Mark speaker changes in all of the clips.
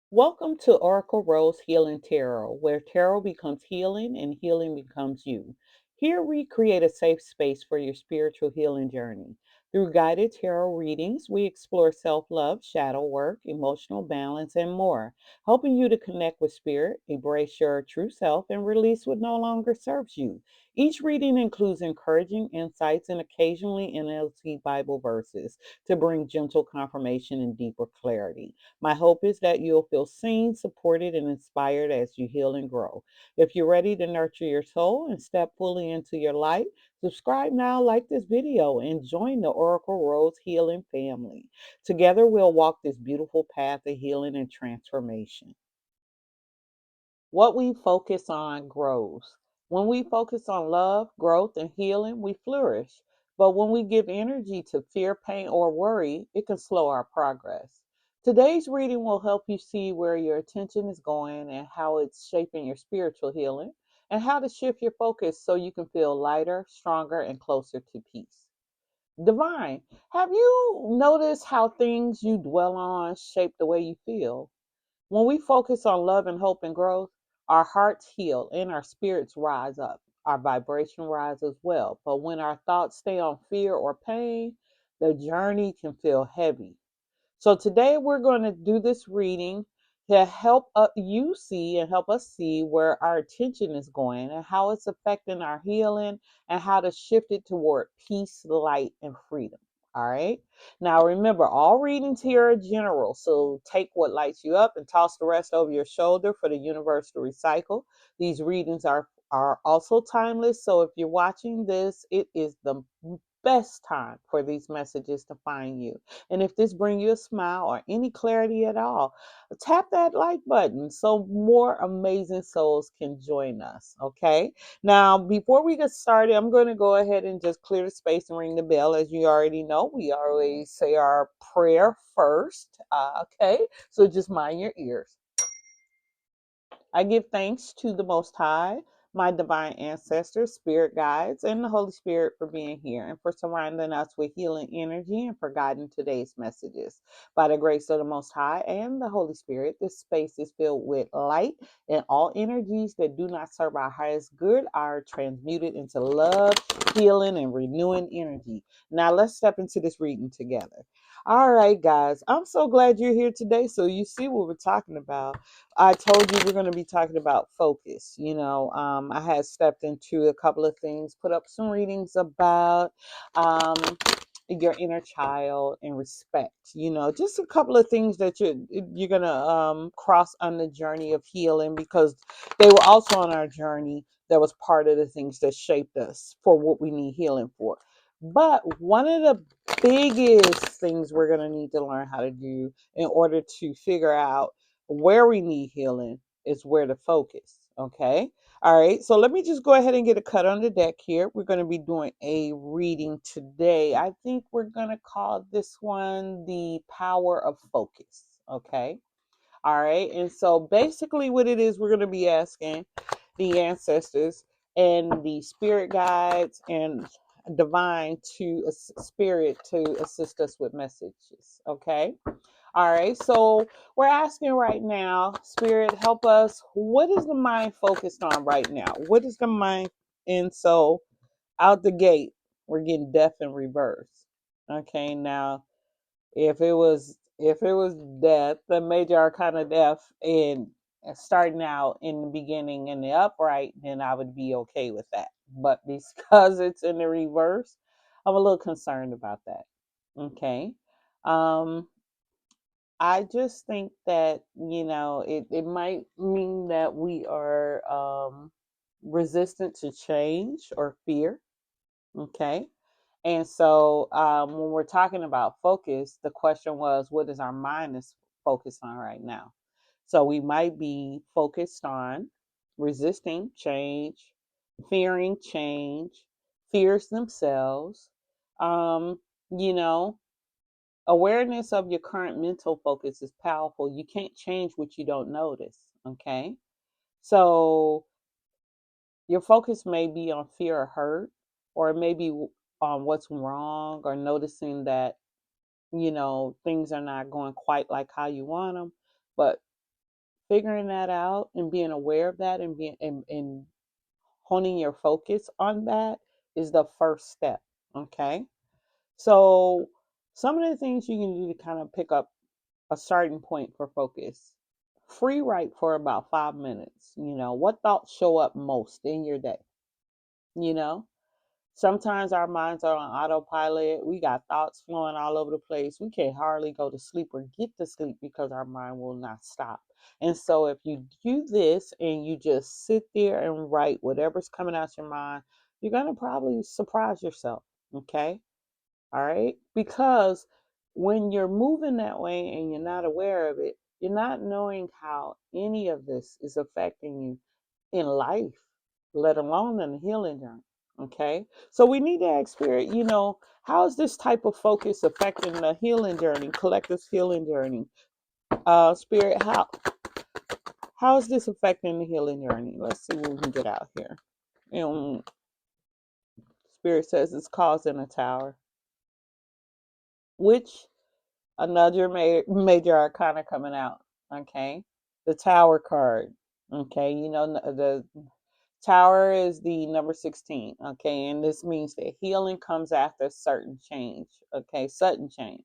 Speaker 1: Welcome to Oracle Rose Healing Tarot, where tarot becomes healing and healing becomes you. Here we create a safe space for your spiritual healing journey. Through guided tarot readings, we explore self love, shadow work, emotional balance, and more, helping you to connect with spirit, embrace your true self, and release what no longer serves you. Each reading includes encouraging insights and occasionally NLT Bible verses to bring gentle confirmation and deeper clarity. My hope is that you'll feel seen, supported, and inspired as you heal and grow. If you're ready to nurture your soul and step fully into your light, subscribe now, like this video, and join the Oracle Rose Healing family. Together, we'll walk this beautiful path of healing and transformation. What we focus on grows. When we focus on love, growth, and healing, we flourish. But when we give energy to fear, pain, or worry, it can slow our progress. Today's reading will help you see where your attention is going and how it's shaping your spiritual healing, and how to shift your focus so you can feel lighter, stronger, and closer to peace. Divine, have you noticed how things you dwell on shape the way you feel? When we focus on love and hope and growth, our hearts heal and our spirits rise up. Our vibration rises as well. But when our thoughts stay on fear or pain, the journey can feel heavy. So today we're going to do this reading to help you see and help us see where our attention is going and how it's affecting our healing and how to shift it toward peace, light, and freedom. All right. Now remember, all readings here are general. So take what lights you up and toss the rest over your shoulder for the universe to recycle. These readings are also timeless. So if you're watching this, it is the best time for these messages to find you. And if this brings you a smile or any clarity at all, tap that like button so more amazing souls can join us. Okay. Now, before we get started, I'm going to go ahead and just clear the space and ring the bell. As you already know, we always say our prayer first. Okay. So just mind your ears. I give thanks to the Most High, my divine ancestors, spirit guides, and the Holy Spirit for being here and for surrounding us with healing energy and for guiding today's messages. By the grace of the Most High and the Holy Spirit, this space is filled with light, and all energies that do not serve our highest good are transmuted into love, healing, and renewing energy. Now let's step into this reading together. All right, guys, I'm so glad you're here today. So you see what we're talking about. I told you we're going to be talking about focus. I had stepped into a couple of things, put up some readings about um, your inner child and respect. Just a couple of things that you're gonna cross on the journey of healing, because they were also on our journey. That was part of the things that shaped us for what we need healing for. But one of the biggest things we're gonna need to learn how to do in order to figure out where we need healing is where to focus. Okay. All right. So let me just go ahead and get a cut on the deck here. We're going to be doing a reading today. I think we're going to call this one the power of focus. Okay. All right. And so basically, what it is, we're going to be asking the ancestors and the spirit guides and divine to spirit to assist us with messages. Okay. All right, so we're asking right now, Spirit, help us. What is the mind focused on right now? What is the mind? And so out the gate, we're getting death in reverse. Okay, now if it was death, the major arcana death, and starting out in the beginning in the upright, then I would be okay with that. But because it's in the reverse, I'm a little concerned about that. Okay. Um, I just think that, it might mean that we are resistant to change or fear. Okay. And so when we're talking about focus, the question was, what is our mind is focused on right now? So we might be focused on resisting change, fearing change, fears themselves, um, you know, awareness of your current mental focus is powerful. You can't change what you don't notice. Okay. So your focus may be on fear or hurt, or it may be on what's wrong, or noticing that, things are not going quite like how you want them. But figuring that out and being aware of that and being and honing your focus on that is the first step. Okay. So some of the things you can do to kind of pick up a starting point for focus. Free write for about 5 minutes. What thoughts show up most in your day? You know, Sometimes our minds are on autopilot. We got thoughts flowing all over the place. We can hardly go to sleep or get to sleep because our mind will not stop. And so, if you do this and you just sit there and write whatever's coming out your mind, you're going to probably surprise yourself. Okay. All right. Because when you're moving that way and you're not aware of it, you're not knowing how any of this is affecting you in life, let alone in the healing journey. Okay. So we need to ask Spirit, how is this type of focus affecting the healing journey, collective healing journey? Spirit, how is this affecting the healing journey? Let's see what we can get out here. Um, Spirit says it's causing a tower, which another major arcana coming out. Okay. The tower card. Okay. The tower is the number 16. Okay. And this means that healing comes after certain change. Okay. Sudden change.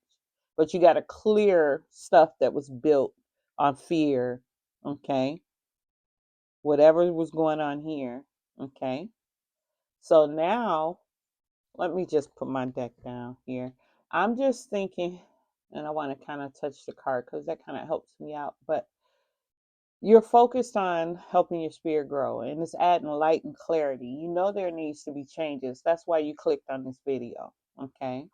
Speaker 1: But you got to clear stuff that was built on fear. Okay. Whatever was going on here. Okay. So now, let me just put my deck down here. I'm just thinking, and I want to kind of touch the card because that kind of helps me out. But you're focused on helping your spirit grow and it's adding light and clarity. There needs to be changes. That's why you clicked on this video. Okay.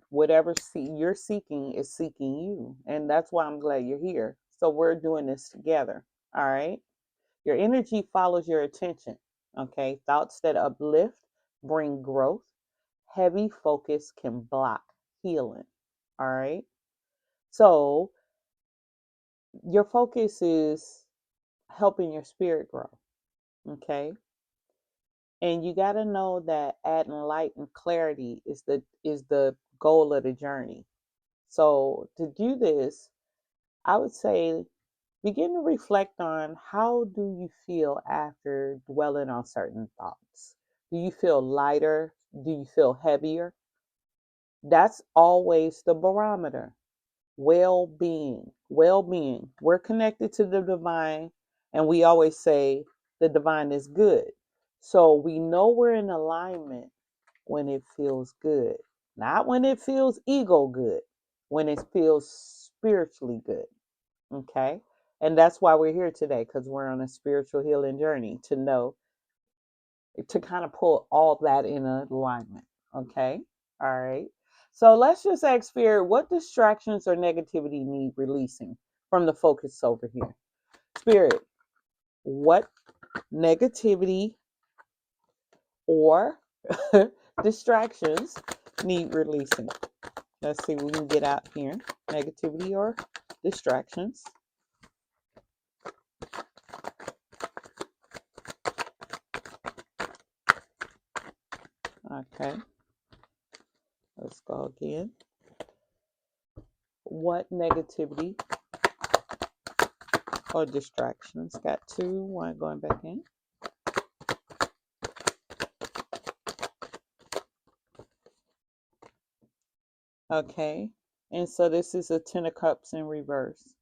Speaker 1: Whatever you're seeking is seeking you. And that's why I'm glad you're here. So we're doing this together. All right. Your energy follows your attention. Okay. Thoughts that uplift bring growth. Heavy focus can block healing. All right. So your focus is helping your spirit grow. Okay. And you got to know that adding light and clarity is the goal of the journey. So to do this, I would say begin to reflect on how do you feel after dwelling on certain thoughts. Do you feel lighter? Do you feel heavier? That's always the barometer. Well being. We're connected to the divine, and we always say the divine is good. So we know we're in alignment when it feels good, not when it feels ego good, when it feels spiritually good. Okay. And that's why we're here today, because we're on a spiritual healing journey to kind of pull all that in alignment. Okay. All right. So let's just ask Spirit, what distractions or negativity need releasing from the focus over here? Spirit, what negativity or distractions need releasing? Let's see what we can get out here. Negativity or distractions. Okay. Let's go again. What negativity or distractions? Got two, one going back in. Okay. And so this is a Ten of Cups in reverse.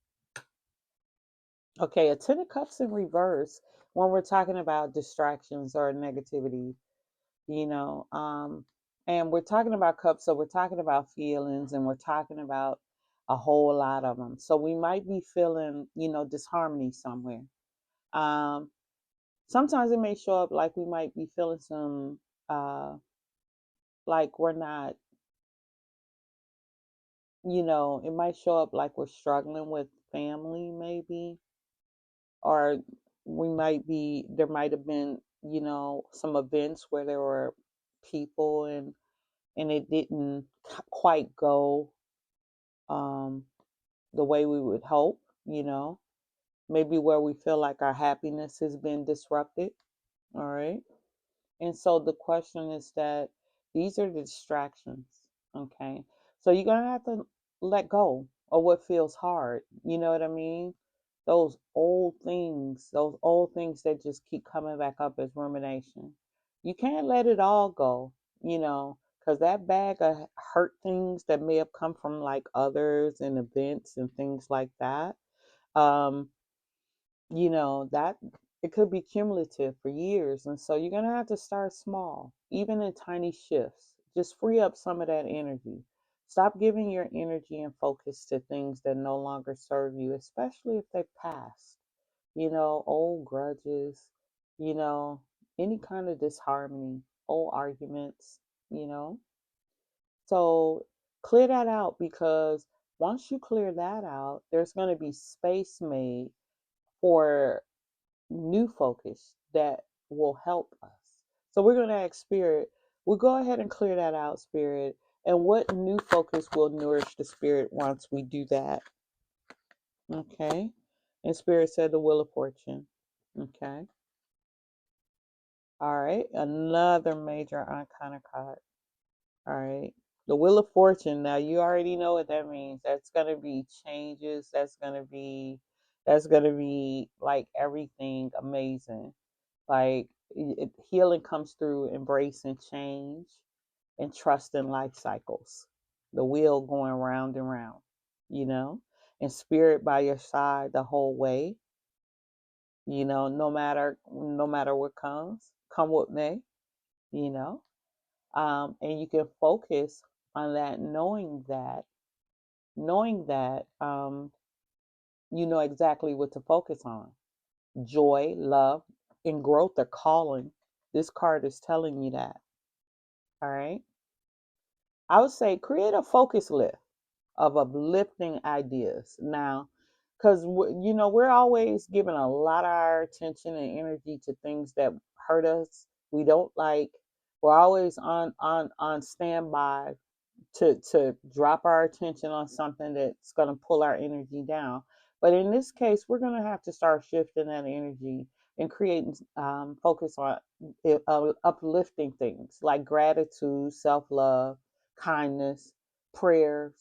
Speaker 1: Okay, a Ten of Cups in reverse, when we're talking about distractions or negativity, you know, um, and we're talking about cups, so we're talking about feelings and we're talking about a whole lot of them. So we might be feeling, disharmony somewhere. Um, Sometimes it may show up like we might be feeling some, like we're not, it might show up like we're struggling with family, maybe, or there might have been, some events where there were people and it didn't quite go um, the way we would hope, maybe where we feel like our happiness has been disrupted. All right. And so the question is that these are the distractions. Okay. So you're going to have to let go of what feels hard. You know what I mean? those old things that just keep coming back up as rumination. You can't let it all go, because that bag of hurt things that may have come from like others and events and things like that, um, that it could be cumulative for years. And so you're going to have to start small, even in tiny shifts. Just free up some of that energy. Stop giving your energy and focus to things that no longer serve you, especially if they passed. Old grudges, you know, any kind of disharmony, old arguments, you know. So clear that out, because once you clear that out, there's going to be space made for new focus that will help us. So we're going to ask Spirit, we'll go ahead and clear that out, Spirit. And what new focus will nourish the Spirit once we do that? Okay. And Spirit said the Wheel of Fortune. Okay. All right. Another major arcana card. All right. The Wheel of Fortune. Now you already know what that means. That's gonna be changes. That's gonna be like everything amazing. Like healing comes through embracing change and trusting life cycles. The wheel going round and round, you know, and spirit by your side the whole way. No matter what comes, come what may. You know, and you can focus on that, knowing that you know exactly what to focus on. Joy, love, and growth are calling. This card is telling you that. All right. I would say create a focus list of uplifting ideas. Now, because we're always giving a lot of our attention and energy to things that hurt us, we don't like. We're always on standby to drop our attention on something that's going to pull our energy down. But in this case, we're going to have to start shifting that energy and creating focus on uplifting things like gratitude, self-love, kindness, prayers.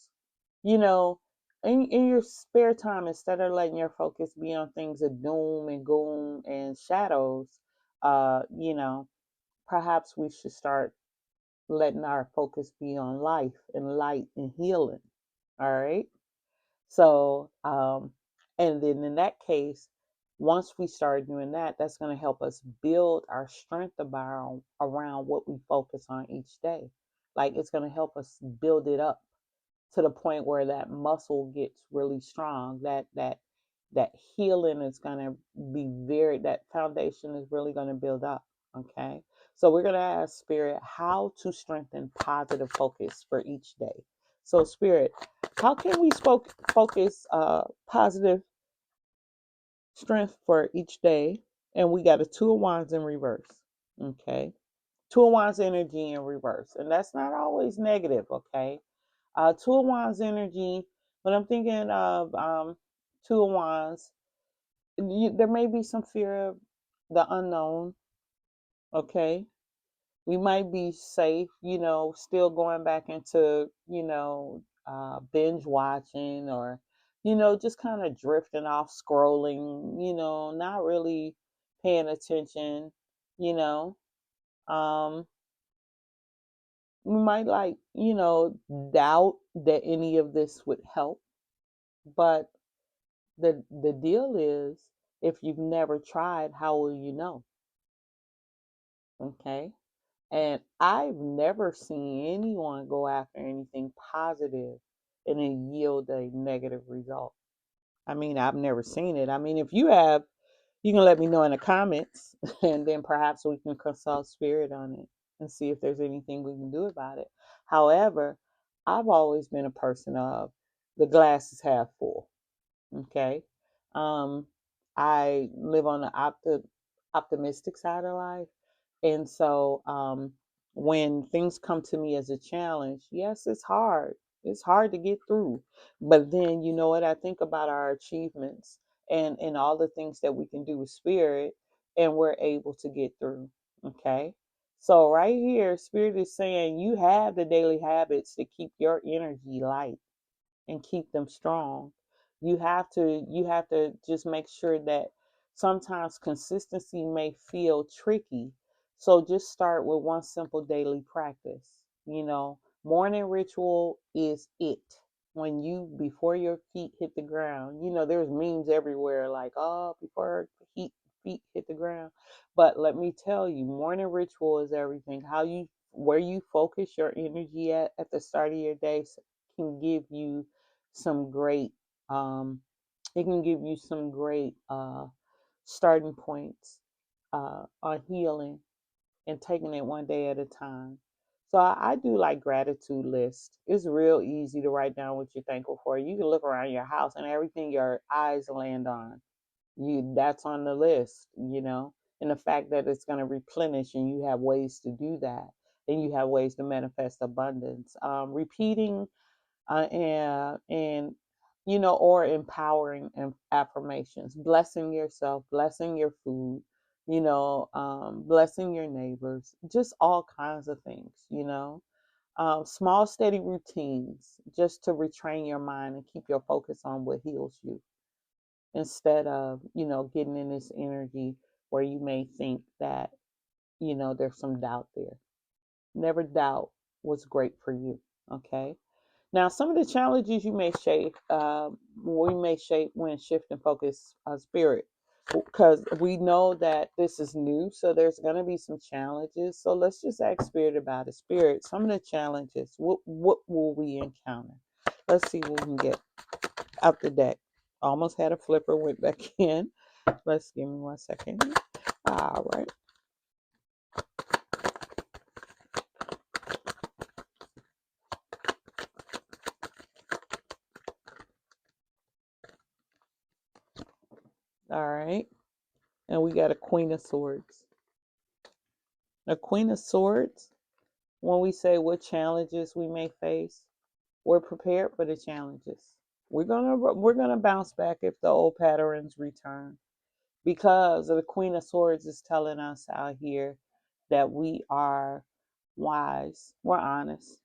Speaker 1: you know in your spare time, instead of letting your focus be on things of doom and gloom and shadows, uh you know perhaps we should start letting our focus be on life and light and healing. All right. So, and then in that case, once we start doing that, that's going to help us build our strength around what we focus on each day. Like it's going to help us build it up to the point where that muscle gets really strong. That healing is going to be that foundation is really going to build up. Okay. So we're going to ask Spirit how to strengthen positive focus for each day. So Spirit, how can we focus positive strength for each day? And we got a Two of Wands in reverse. Okay. Two of Wands energy in reverse. And that's not always negative. Okay. Two of Wands energy, when I'm thinking of Two of Wands, there may be some fear of the unknown. Okay. We might be safe, still going back into, binge watching, or, just kind of drifting off, scrolling, not really paying attention, you know. Um, we might doubt that any of this would help, but the deal is, if you've never tried, how will you know? Okay. And I've never seen anyone go after anything positive and then yield a negative result. I mean, I've never seen it. I mean, if you have, you can let me know in the comments, and then perhaps we can consult spirit on it and see if there's anything we can do about it. However, I've always been a person of the glass is half full. Okay. Um, I live on the optimistic side of life. And so when things come to me as a challenge, yes, it's hard. It's hard to get through. But then, you know what? I think about our achievements and all the things that we can do with spirit, and we're able to get through. Okay. So, right here, spirit is saying you have the daily habits to keep your energy light and keep them strong. You have to just make sure that sometimes consistency may feel tricky. So just start with one simple daily practice. Morning ritual is it. When you before your feet hit the ground, there's memes everywhere like, oh, before feet hit the ground. But let me tell you, morning ritual is everything. Where you focus your energy at the start of your day can give you some great um, it can give you some great starting points on healing and taking it one day at a time. So I do like gratitude list. It's real easy to write down what you're thankful for. You can look around your house and everything your eyes land on, that's on the list. And the fact that it's going to replenish and you have ways to do that, and you have ways to manifest abundance. Repeating and or empowering affirmations, blessing yourself, blessing your food, blessing your neighbors, just all kinds of things. Small steady routines just to retrain your mind and keep your focus on what heals you, instead of getting in this energy where you may think that there's some doubt there. Never doubt what's great for you. Okay. Now, some of the challenges we may shape when shifting focus spirit, because we know that this is new, so there's going to be some challenges. So let's just ask spirit about it. Spirit, some of the challenges, what will we encounter? Let's see what we can get out the deck. Almost had a flipper, went back in. Let's give me 1 second. All right. All right. And we got a Queen of Swords. A Queen of Swords, when we say what challenges we may face, we're prepared for the challenges. We're gonna bounce back if the old patterns return, because the Queen of Swords is telling us out here that we are wise, we're honest.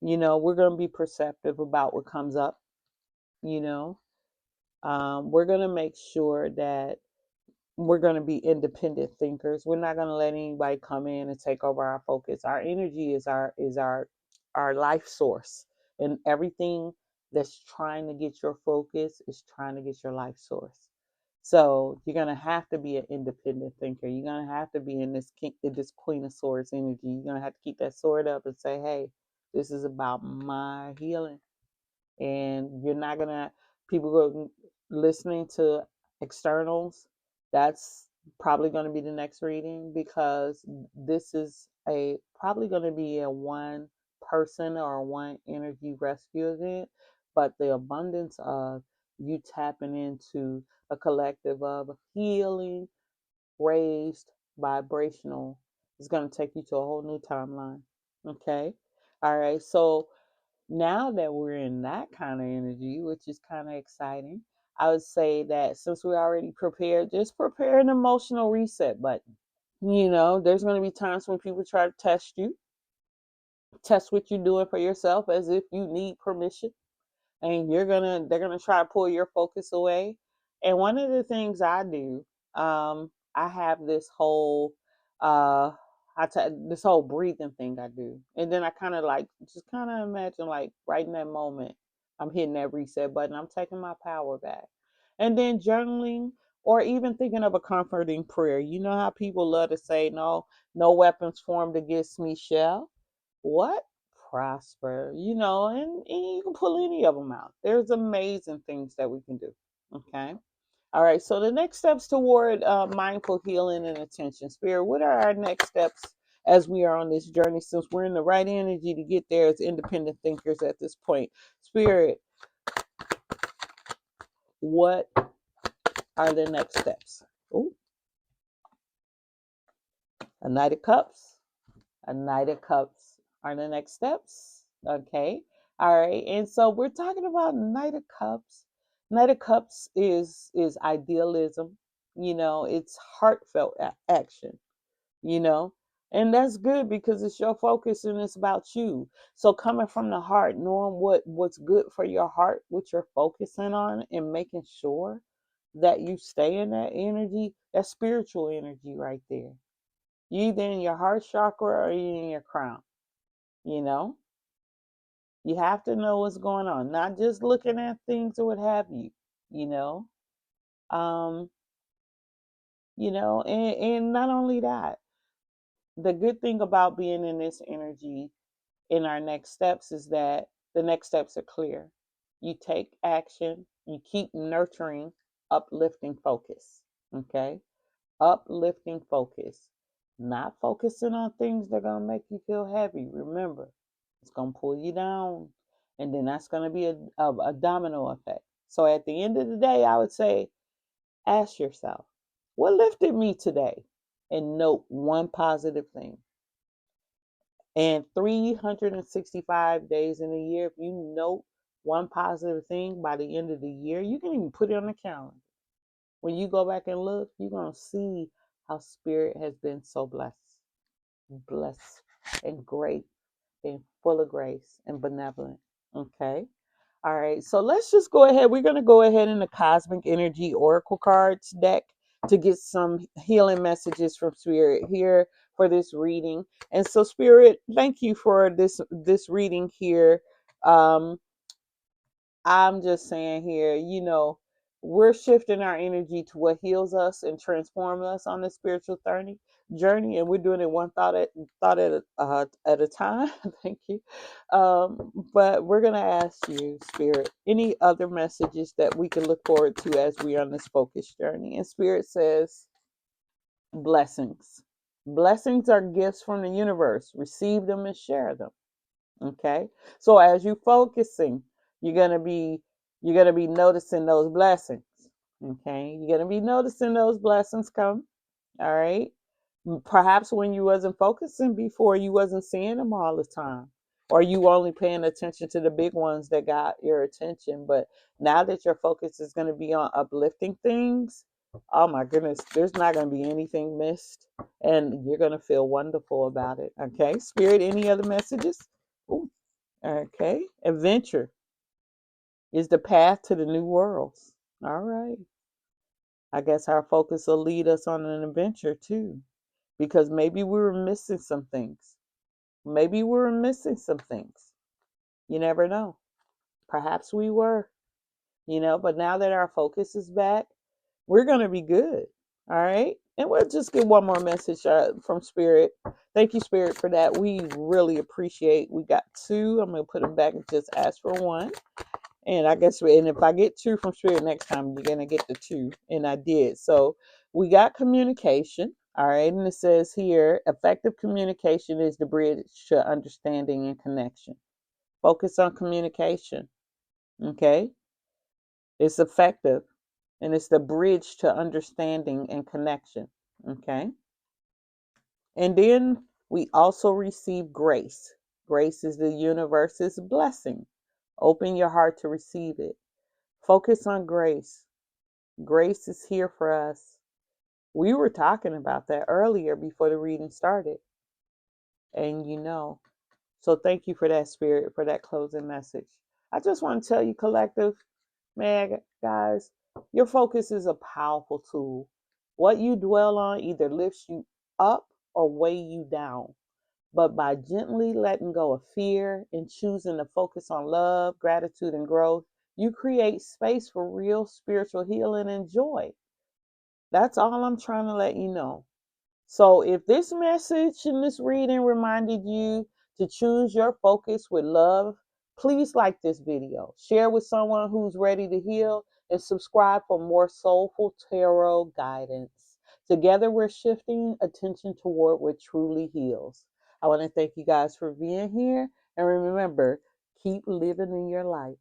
Speaker 1: We're gonna be perceptive about what comes up. You know, we're gonna make sure that we're going to be independent thinkers. We're not going to let anybody come in and take over our focus. Our energy is our life source, and everything that's trying to get your focus is trying to get your life source. So you're going to have to be an independent thinker. You're going to have to be in this Queen of Swords energy. You're going to have to keep that sword up and say, hey, this is about my healing. And you're not gonna people go listening to externals. That's probably going to be the next reading, because this is a probably going to be a one person or one energy rescue event, but the abundance of you tapping into a collective of healing, raised, vibrational is going to take you to a whole new timeline. Okay. All right. So now that we're in that kind of energy, which is kind of exciting, I would say that since we're already prepared, just prepare an emotional reset button. There's going to be times when people try to test what you're doing for yourself as if you need permission, and they're gonna try to pull your focus away. And one of the things I do, I have uh this whole breathing thing I do, and then I kind of like just kind of imagine like right in that moment I'm hitting that reset button, I'm taking my power back. And then journaling, or even thinking of a comforting prayer. You know how people love to say, no weapons formed against me shall what prosper, and you can pull any of them out. There's amazing things that we can do. Okay. All right. So the next steps toward mindful healing and attention. Spirit, what are our next steps as we are on this journey? Since we're in the right energy to get there as independent thinkers at this point. Spirit, what are the next steps? Oh, a Knight of Cups. A Knight of Cups are the next steps. Okay. All right. And so we're talking about Knight of Cups. Knight of Cups is idealism. It's heartfelt action. You know, And that's good because it's your focus and it's about you. So coming from the heart, knowing what's good for your heart, what you're focusing on, and making sure that you stay in that energy, that's spiritual energy right there. You either in your heart chakra or you in your crown. You know, you have to know what's going on, not just looking at things or what have you. You know, um, and not only that, the good thing about being in this energy in our next steps is that the next steps are clear. You take action, you keep nurturing uplifting focus. Okay? Uplifting focus. Not focusing on things that are going to make you feel heavy. Remember, it's going to pull you down. And then that's going to be a domino effect. So at the end of the day, I would say, ask yourself, what lifted me today? And note one positive thing. And 365 days in a year, if you note one positive thing by the end of the year, you can even put it on the calendar. When you go back and look, you're going to see how Spirit has been so blessed and great and full of grace and benevolent. Okay. All right. So let's just go ahead. We're going to go ahead in the Cosmic Energy Oracle Cards deck to get some healing messages from Spirit here for this reading. And so, Spirit, thank you for this reading here. Um, I'm just saying here, we're shifting our energy to what heals us and transforms us on the spiritual journey, and we're doing it one thought at a time. Thank you. But we're gonna ask you, Spirit, any other messages that we can look forward to as we are on this focused journey. And Spirit says, blessings. Blessings are gifts from the universe. Receive them and share them. Okay. So as you focusing, you're gonna be noticing those blessings. Okay. You're gonna be noticing those blessings come. All right. Perhaps when you wasn't focusing before, you wasn't seeing them all the time. Or you only paying attention to the big ones that got your attention. But now that your focus is going to be on uplifting things, oh my goodness, there's not going to be anything missed. And you're going to feel wonderful about it. Okay. Spirit, any other messages? Ooh, okay. Adventure is the path to the new worlds. All right. I guess our focus will lead us on an adventure too, because maybe we were missing some things. Maybe we were missing some things. You never know. Perhaps we were, but now that our focus is back, we're going to be good. All right. And we'll just get one more message from Spirit. Thank you, Spirit, for that. We really appreciate. We got two. I'm going to put them back and just ask for one. And I guess, and if I get two from Spirit next time, you're going to get the two. And I did. So we got communication. All right. And it says here, effective communication is the bridge to understanding and connection. Focus on communication. Okay. It's effective and it's the bridge to understanding and connection. Okay. And then we also receive grace. Grace is the universe's blessing. Open your heart to receive it. Focus on grace. Grace is here for us. We were talking about that earlier before the reading started. And so thank you for that, Spirit, for that closing message. I just want to tell you, collective, man, guys, your focus is a powerful tool. What you dwell on either lifts you up or weigh you down. But by gently letting go of fear and choosing to focus on love, gratitude, and growth, you create space for real spiritual healing and joy. That's all I'm trying to let you know. So if this message and this reading reminded you to choose your focus with love, please like this video, share with someone who's ready to heal, and subscribe for more soulful tarot guidance. Together, we're shifting attention toward what truly heals. I want to thank you guys for being here. And remember, keep living in your light.